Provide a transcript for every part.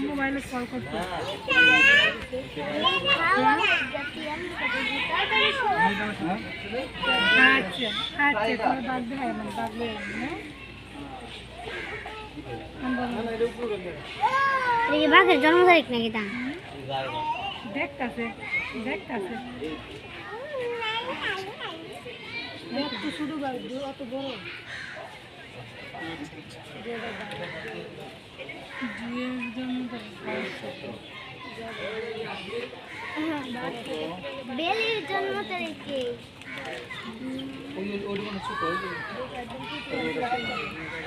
মোবাইলে কল করতে আচ্ছা আচ্ছা তোমার বাগবে হয় মানে বাগবে বাঘের জন্ম তারিখ নাকি তা দেখতাছে দেখতাছে একটু শুধু অত বড় বেলির জন্ম তারিখে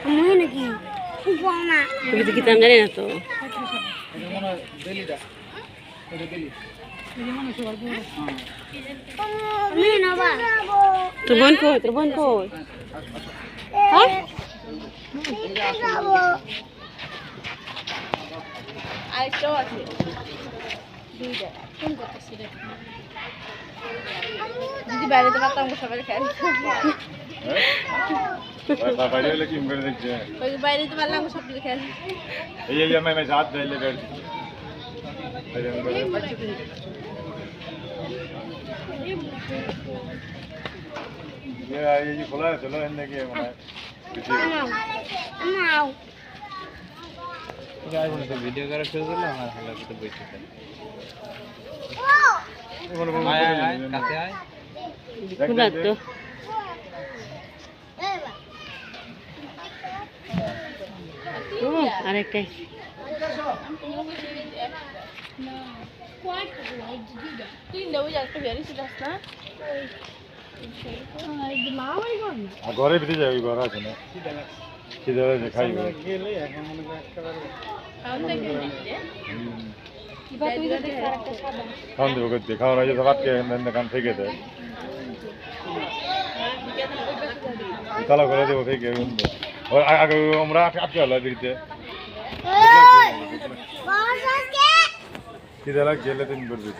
মনে নাকি তুমি তো কি জানি না তো তোর বোন কই তোর বোন কই আরেকটাও আছে যদি বাইরে তো পারতাম সবাই খেয়াল বাইরে হলে কি করে দেখছে বাইরে তো পারলাম সব কিছু খেয়াল এই मैं साथ पहले बैठ ये खुला है चलो इनने के ভিডিও করা শুরু করলে আমার হালা তো বইতে থাকে কাছে আয় খোলা তো আরেকটাই ঘরে ভিতরে যাই ওই ঘর আছে না সিধা খাই খাওয়ান দেবো করতে খাওয়ান হয়েছে তো কাটকে কান ফেঁকে দেয় তালা করে দেবো ফেঁকে আগে আমরা আটকে হলো বিড়িতে সিধা লাগ গেলে তুমি করবে